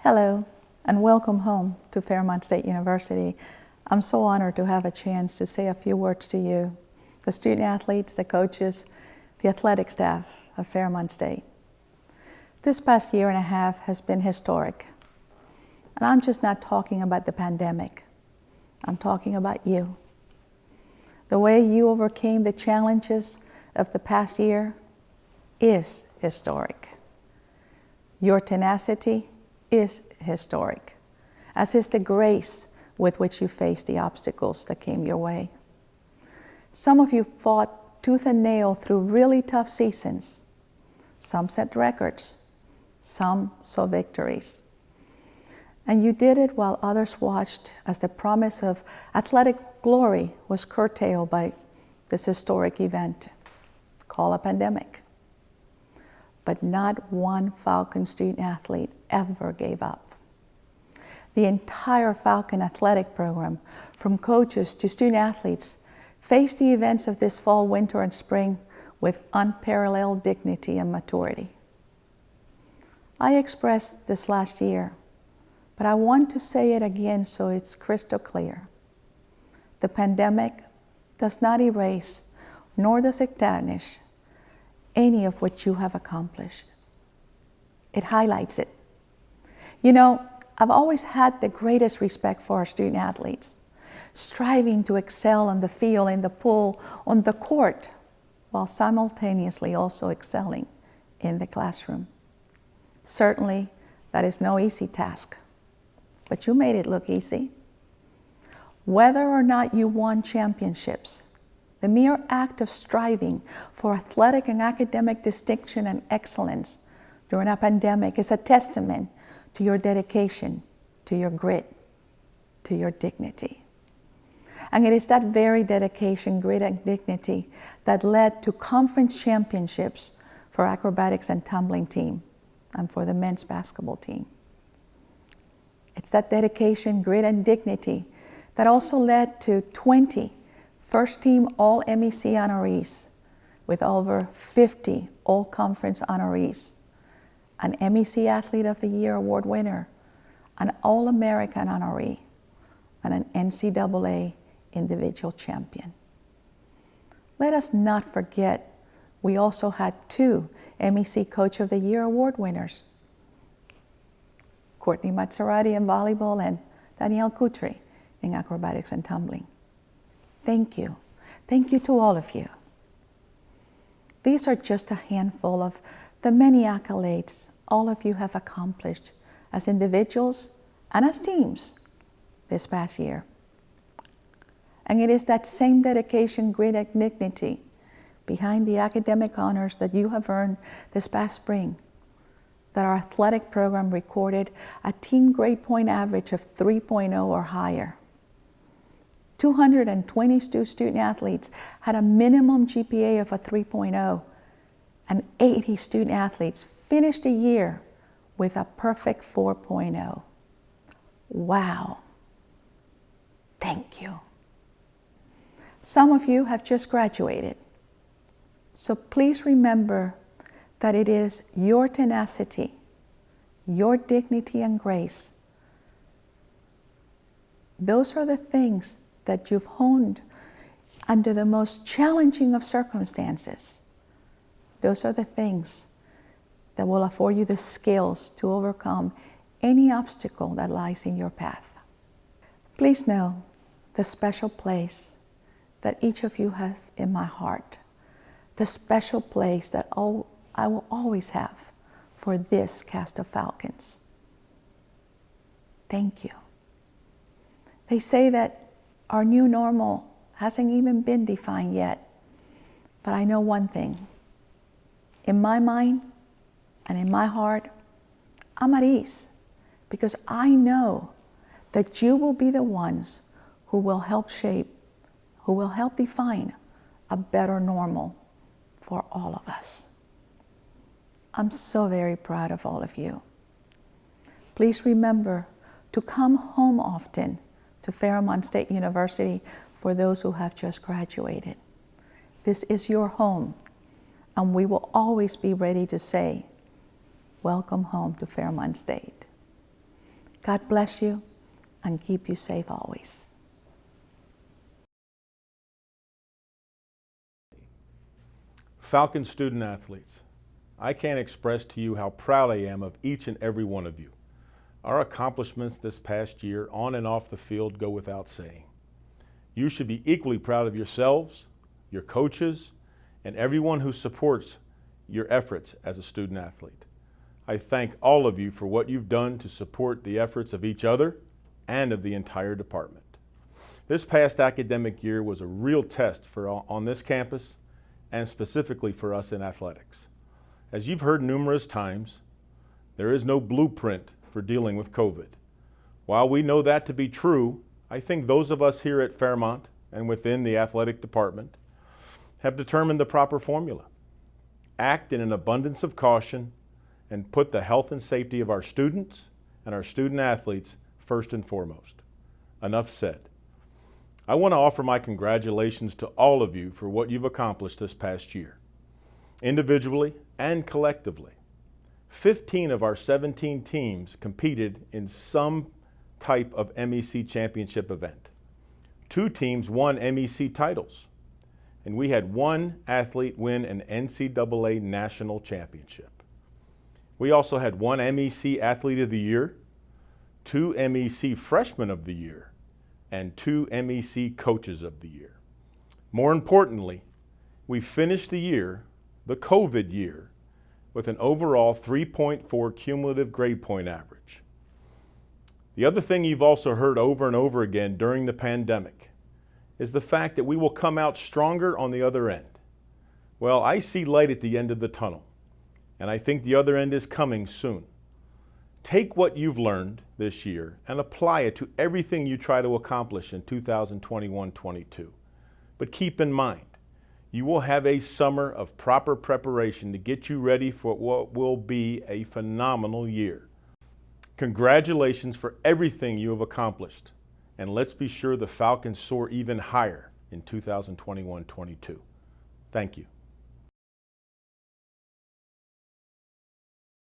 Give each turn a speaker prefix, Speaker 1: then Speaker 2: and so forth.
Speaker 1: Hello, and welcome home to Fairmont State University. I'm so honored to have a chance to say a few words to you, the student athletes, the coaches, the athletic staff of Fairmont State. This past year and a half has been historic. And I'm just not talking about the pandemic. I'm talking about you. The way you overcame the challenges of the past year is historic. Your tenacity is historic, as is the grace with which you faced the obstacles that came your way. Some of you fought tooth and nail through really tough seasons. Some set records, some saw victories. And you did it while others watched as the promise of athletic glory was curtailed by this historic event called a pandemic. But not one Falcon student athlete ever gave up. The entire Falcon athletic program, from coaches to student athletes, faced the events of this fall, winter, and spring with unparalleled dignity and maturity. I expressed this last year, but I want to say it again so it's crystal clear. The pandemic does not erase, nor does it tarnish any of what you have accomplished. It highlights it. You know, I've always had the greatest respect for our student athletes, striving to excel on the field, in the pool, on the court, while simultaneously also excelling in the classroom. Certainly, that is no easy task, but you made it look easy. Whether or not you won championships, the mere act of striving for athletic and academic distinction and excellence during a pandemic is a testament to your dedication, to your grit, to your dignity. And it is that very dedication, grit, and dignity that led to conference championships for acrobatics and tumbling team and for the men's basketball team. It's that dedication, grit, and dignity that also led to 20 first-team All-MEC honorees, with over 50 All-Conference honorees, an MEC Athlete of the Year award winner, an All-American honoree, and an NCAA individual champion. Let us not forget we also had 2 MEC Coach of the Year award winners, Courtney Mazzarati in volleyball and Danielle Coutry in acrobatics and tumbling. Thank you. Thank you to all of you. These are just a handful of the many accolades all of you have accomplished as individuals and as teams this past year. And it is that same dedication, grit, and dignity behind the academic honors that you have earned this past spring that our athletic program recorded a team grade point average of 3.0 or higher. 222 student athletes had a minimum GPA of a 3.0, and 80 student athletes finished the year with a perfect 4.0. Wow. Thank you. Some of you have just graduated, so please remember that it is your tenacity, your dignity and grace. Those are the things that you've honed under the most challenging of circumstances. Those are the things that will afford you the skills to overcome any obstacle that lies in your path. Please know the special place that each of you have in my heart, the special place that I will always have for this cast of Falcons. Thank you. They say that our new normal hasn't even been defined yet, but I know one thing. In my mind and in my heart, I'm at ease because I know that you will be the ones who will help shape, who will help define a better normal for all of us. I'm so very proud of all of you. Please remember to come home often to Fairmont State University for those who have just graduated. This is your home, and we will always be ready to say, welcome home to Fairmont State. God bless you and keep you safe always.
Speaker 2: Falcon student athletes, I can't express to you how proud I am of each and every one of you. Our accomplishments this past year, on and off the field, go without saying. You should be equally proud of yourselves, your coaches, and everyone who supports your efforts as a student athlete. I thank all of you for what you've done to support the efforts of each other and of the entire department. This past academic year was a real test on this campus and specifically for us in athletics. As you've heard numerous times, there is no blueprint for dealing with COVID. While we know that to be true, I think those of us here at Fairmont and within the athletic department have determined the proper formula. Act in an abundance of caution and put the health and safety of our students and our student athletes first and foremost. Enough said. I want to offer my congratulations to all of you for what you've accomplished this past year, individually and collectively. 15 of our 17 teams competed in some type of MEC championship event. 2 teams won MEC titles, and we had 1 athlete win an NCAA national championship. We also had 1 MEC Athlete of the Year, 2 MEC Freshman of the Year, and 2 MEC Coaches of the Year. More importantly, we finished the year, the COVID year, with an overall 3.4 cumulative grade point average. The other thing you've also heard over and over again during the pandemic is the fact that we will come out stronger on the other end. Well, I see light at the end of the tunnel, and I think the other end is coming soon. Take what you've learned this year and apply it to everything you try to accomplish in 2021-22. But keep in mind, you will have a summer of proper preparation to get you ready for what will be a phenomenal year. Congratulations for everything you have accomplished, and let's be sure the Falcons soar even higher in 2021-22. Thank you.